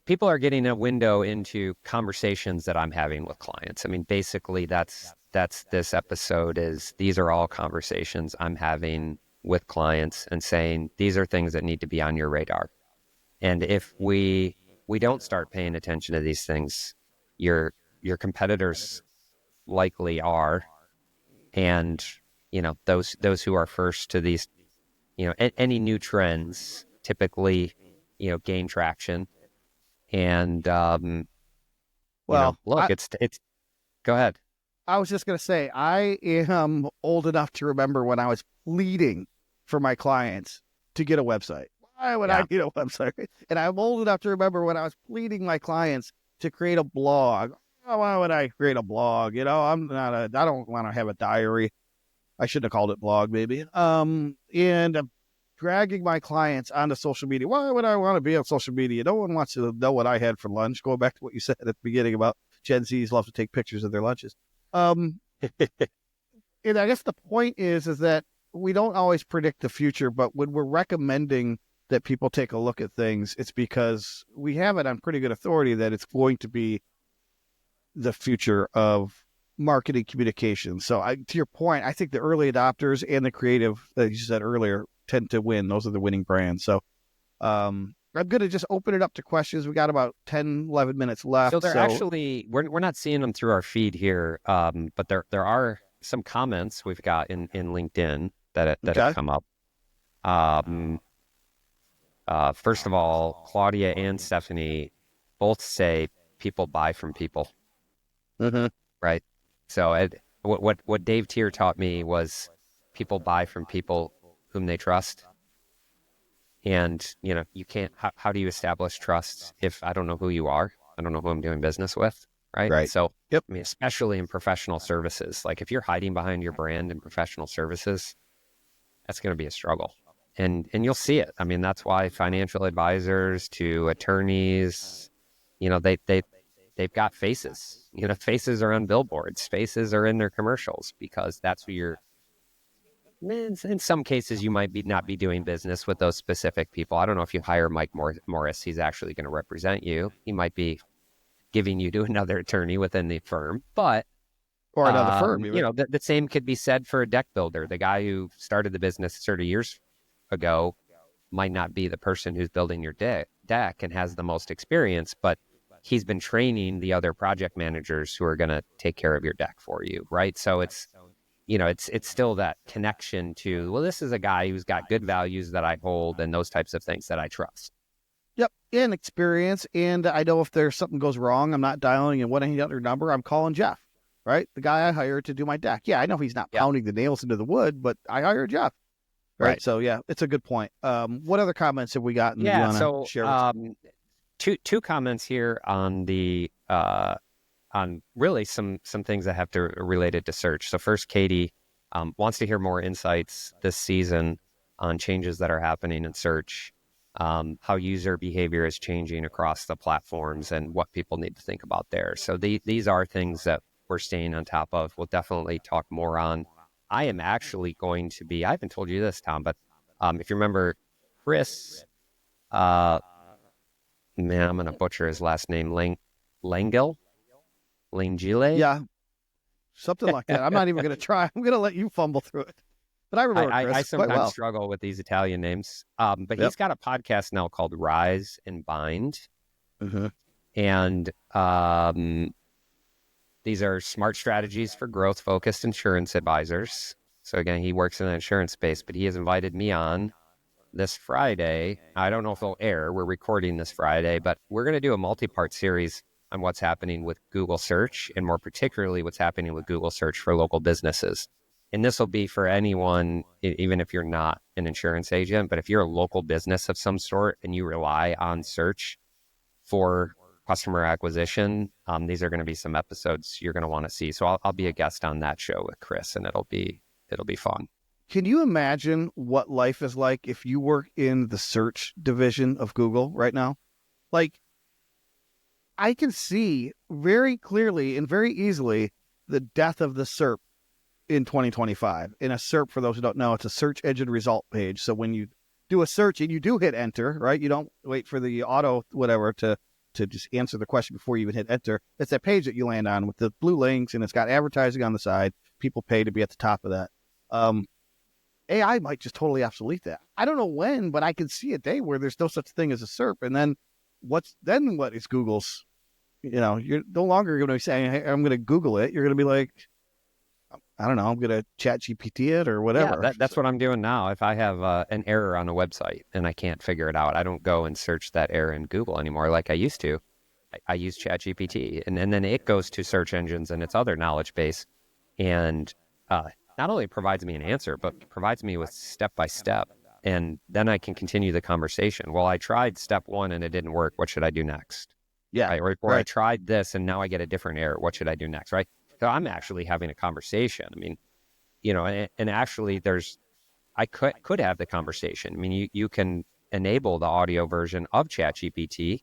People are getting a window into conversations that I'm having with clients. I mean, basically that's this episode is these are all conversations I'm having with clients and saying, these are things that need to be on your radar. And if we don't start paying attention to these things, your competitors likely are. And, those who are first to these, any new trends typically, gain traction. And, look, it's, go ahead. I was just going to say, I am old enough to remember when I was pleading for my clients to get a website. Why would I need a website? And I'm old enough to remember when I was pleading my clients to create a blog. Oh, why would I create a blog? I don't want to have a diary. I shouldn't have called it blog, maybe. And dragging my clients onto social media. Why would I want to be on social media? No one wants to know what I had for lunch. Going back to what you said at the beginning about Gen Zs love to take pictures of their lunches. And I guess the point is that we don't always predict the future, but when we're recommending that people take a look at things, it's because we have it on pretty good authority that it's going to be the future of marketing communication. So to your point, I think the early adopters and the creative that you said earlier tend to win. Those are the winning brands. So I'm going to just open it up to questions. We got about 10, 11 minutes left. So they're actually, we're not seeing them through our feed here, but there are some comments we've got in LinkedIn that have come up. First of all, Claudia and Stephanie both say people buy from people. Mm-hmm. Right. So what Dave Tier taught me was people buy from people whom they trust. And, you can't, how do you establish trust if I don't know who you are? I don't know who I'm doing business with. Right. So, I mean, especially in professional services, like if you're hiding behind your brand in professional services, that's going to be a struggle. And you'll see it. I mean, that's why financial advisors to attorneys, they've got faces. Faces are on billboards. Faces are in their commercials because that's who in some cases, you might not be doing business with those specific people. I don't know if you hire Mike Morris, he's actually going to represent you. He might be giving you to another attorney within the firm, but or another firm. The same could be said for a deck builder. The guy who started the business 30 years ago might not be the person who's building your deck and has the most experience, but he's been training the other project managers who are going to take care of your deck for you, right? So it's still that connection to, well, this is a guy who's got good values that I hold and those types of things that I trust. Yep, and experience. And I know if there's something goes wrong, I'm not dialing a 1-800 number. I'm calling Jeff, right? The guy I hired to do my deck. Yeah, I know he's not pounding the nails into the wood, but I hired Jeff. Right. So, yeah, it's a good point. What other comments have we gotten? Yeah, so two comments here on the on really some things that have to related to search. So first, Katie wants to hear more insights this season on changes that are happening in search, how user behavior is changing across the platforms and what people need to think about there. So these are things that we're staying on top of. We'll definitely talk more on. I am actually going to be, I haven't told you this, Tom, but if you remember Chris, man, I'm going to butcher his last name, Langile? Langile? Yeah, something like that. I'm not even going to try. I'm going to let you fumble through it. But I remember Chris I sometimes quite well. struggle with these Italian names. But he's got a podcast now called Rise and Bind. Mm-hmm. And these are smart strategies for growth-focused insurance advisors. So again, he works in the insurance space, but he has invited me on this Friday. I don't know if it'll air. We're recording this Friday, but we're going to do a multi-part series on what's happening with Google search and more particularly what's happening with Google search for local businesses. And this will be for anyone, even if you're not an insurance agent, but if you're a local business of some sort and you rely on search for customer acquisition, these are going to be some episodes you're going to want to see. So I'll be a guest on that show with Chris, and it'll be fun. Can you imagine what life is like if you work in the search division of Google right now? Like, I can see very clearly and very easily the death of the SERP in 2025. In a SERP, for those who don't know, it's a search engine result page. So when you do a search and you do hit enter, right? You don't wait for the auto whatever to just answer the question before you even hit enter. It's that page that you land on with the blue links, and it's got advertising on the side. People pay to be at the top of that. AI might just totally obsolete that. I don't know when, but I can see a day where there's no such thing as a SERP. And then what is Google's? You're no longer going to be saying, hey, I'm going to Google it. You're going to be like, I don't know, I'm going to chat GPT it or whatever. Yeah, that's what I'm doing now. If I have an error on a website and I can't figure it out, I don't go and search that error in Google anymore like I used to. I use ChatGPT, and then it goes to search engines and its other knowledge base, and not only provides me an answer, but provides me with step-by-step, and then I can continue the conversation. Well, I tried step 1 and it didn't work. What should I do next? Yeah. Right? Or I tried this and now I get a different error. What should I do next? Right? So I'm actually having a conversation. I mean, and actually I could have the conversation. I mean, you can enable the audio version of ChatGPT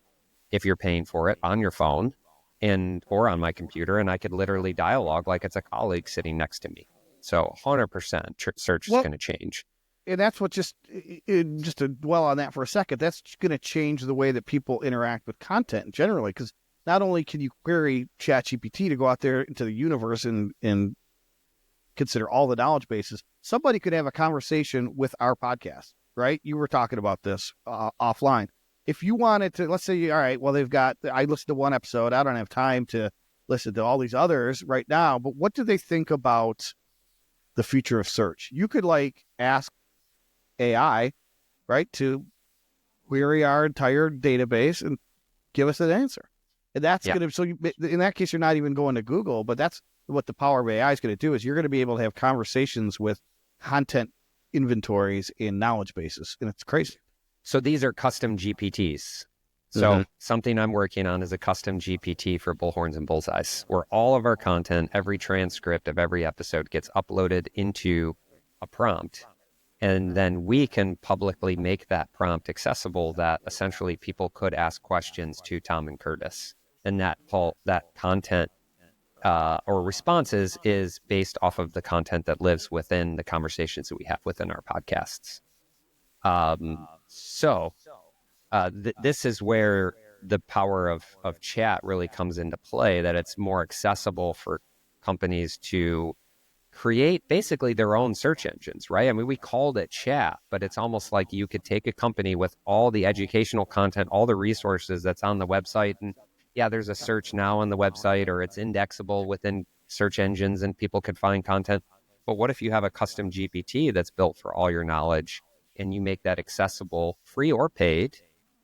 if you're paying for it on your phone or on my computer, and I could literally dialogue like it's a colleague sitting next to me. So 100% search is going to change. And that's what just to dwell on that for a second, that's going to change the way that people interact with content generally, because not only can you query ChatGPT to go out there into the universe and consider all the knowledge bases, somebody could have a conversation with our podcast, right? You were talking about this offline. If you wanted to, let's say, all right, well, I listened to one episode. I don't have time to listen to all these others right now, but what do they think about the future of search? You could ask AI, right, to query our entire database and give us an answer. And that's going to, so in that case, you're not even going to Google, but that's what the power of AI is going to do, is you're going to be able to have conversations with content inventories in knowledge bases. And it's crazy. So these are custom GPTs. So something I'm working on is a custom GPT for Bullhorns and Bullseyes, where all of our content, every transcript of every episode gets uploaded into a prompt. And then we can publicly make that prompt accessible, that essentially people could ask questions to Tom and Curtis. And that content or responses is based off of the content that lives within the conversations that we have within our podcasts. This is where the power of chat really comes into play, that it's more accessible for companies to create basically their own search engines, right? I mean, we called it chat, but it's almost like you could take a company with all the educational content, all the resources that's on the website, and there's a search now on the website, or it's indexable within search engines and people could find content. But what if you have a custom GPT that's built for all your knowledge, and you make that accessible, free or paid,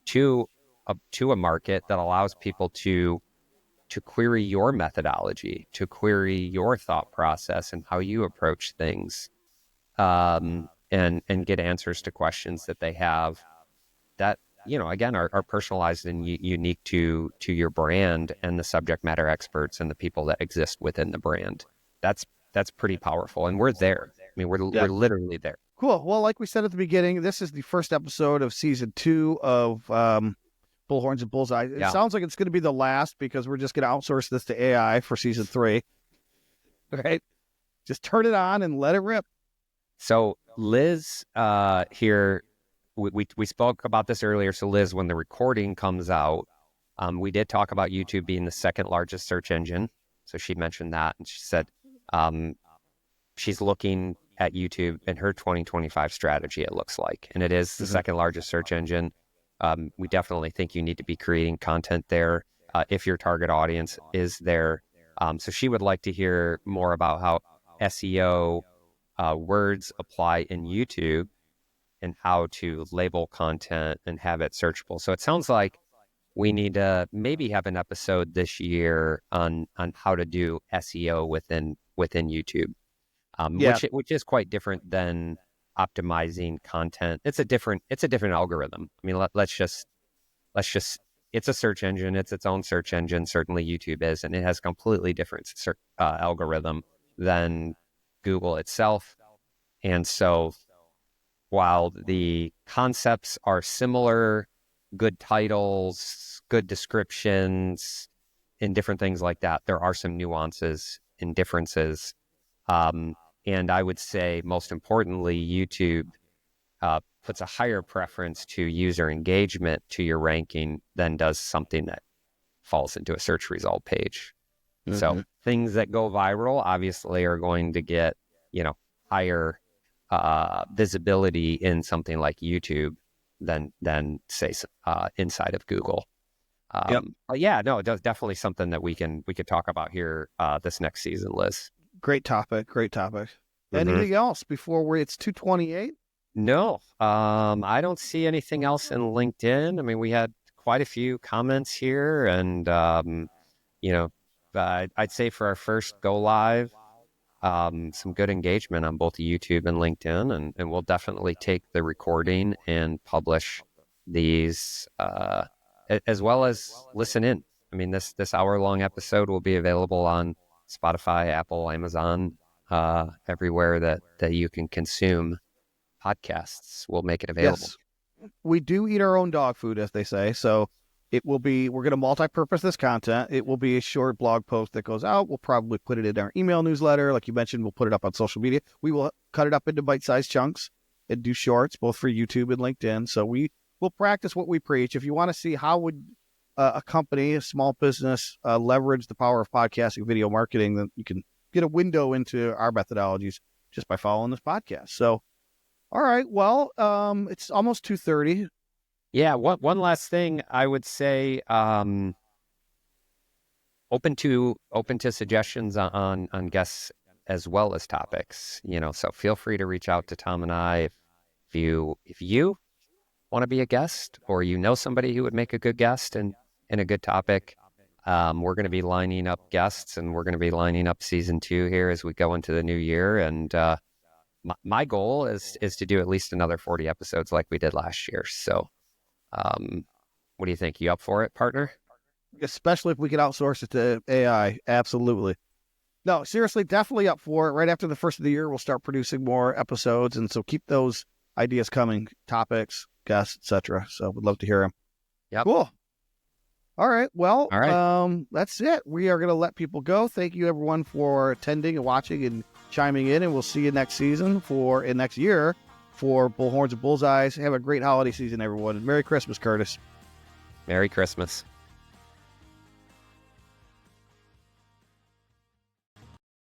to a market that allows people to query your methodology, to query your thought process and how you approach things, and get answers to questions that they have that, again, are personalized and unique to your brand and the subject matter experts and the people that exist within the brand. That's pretty powerful. And we're there. I mean, we're literally there. Cool. Well, like we said at the beginning, this is the first episode of season 2 of Bullhorns and Bullseyes. It sounds like it's going to be the last, because we're just going to outsource this to AI for season 3. Right? Just turn it on and let it rip. So Liz here, we spoke about this earlier. So Liz, when the recording comes out, we did talk about YouTube being the second largest search engine. So she mentioned that, and she said she's looking at YouTube in her 2025 strategy, it looks like. And it is the second largest search engine. We definitely think you need to be creating content there if your target audience is there. So she would like to hear more about how SEO words apply in YouTube and how to label content and have it searchable. So it sounds like we need to maybe have an episode this year on how to do SEO within YouTube. Which is quite different than optimizing content. It's a different algorithm. I mean, let's just it's a search engine. It's its own search engine. Certainly YouTube is, and it has completely different algorithm than Google itself. And so while the concepts are similar, good titles, good descriptions and different things like that. There are some nuances and differences. And I would say, most importantly, YouTube puts a higher preference to user engagement to your ranking than does something that falls into a search result page. Mm-hmm. So things that go viral obviously are going to get, higher visibility in something like YouTube than say inside of Google. But yeah, no, it's definitely something that we could talk about here this next season, Liz. Great topic. Anything else before it's 2:28? No, I don't see anything else in LinkedIn. I mean, we had quite a few comments here, and I'd say for our first go live, some good engagement on both YouTube and LinkedIn, and we'll definitely take the recording and publish these as well as listen in. I mean, this hour-long episode will be available on Spotify, Apple, Amazon, everywhere that you can consume podcasts. We'll make it available. Yes. We do eat our own dog food, as they say, so we're going to multi-purpose this content. It will be a short blog post that goes out. We'll probably put it in our email newsletter. Like you mentioned, we'll put it up on social media. We will cut it up into bite-sized chunks and do shorts, both for YouTube and LinkedIn. So we'll practice what we preach. If you want to see how would a company, a small business, leverage the power of podcasting, video marketing, then you can get a window into our methodologies just by following this podcast. So, all right, well, it's almost 2:30. Yeah, one last thing I would say, open to suggestions on guests as well as topics. So feel free to reach out to Tom and I if you want to be a guest, or somebody who would make a good guest and a good topic. We're going to be lining up guests, and we're going to be lining up season 2 here as we go into the new year. And my goal is to do at least another 40 episodes like we did last year. So what do you think? You up for it, partner? Especially if we can outsource it to AI. Absolutely. No, seriously, definitely up for it. Right after the first of the year, we'll start producing more episodes. And so keep those ideas coming, topics, guests, etc. So we'd love to hear them. Yep. Cool. All right. Well, all right. That's it. We are going to let people go. Thank you, everyone, for attending and watching and chiming in. And we'll see you next year for Bullhorns and Bullseyes. Have a great holiday season, everyone. And Merry Christmas, Curtis. Merry Christmas.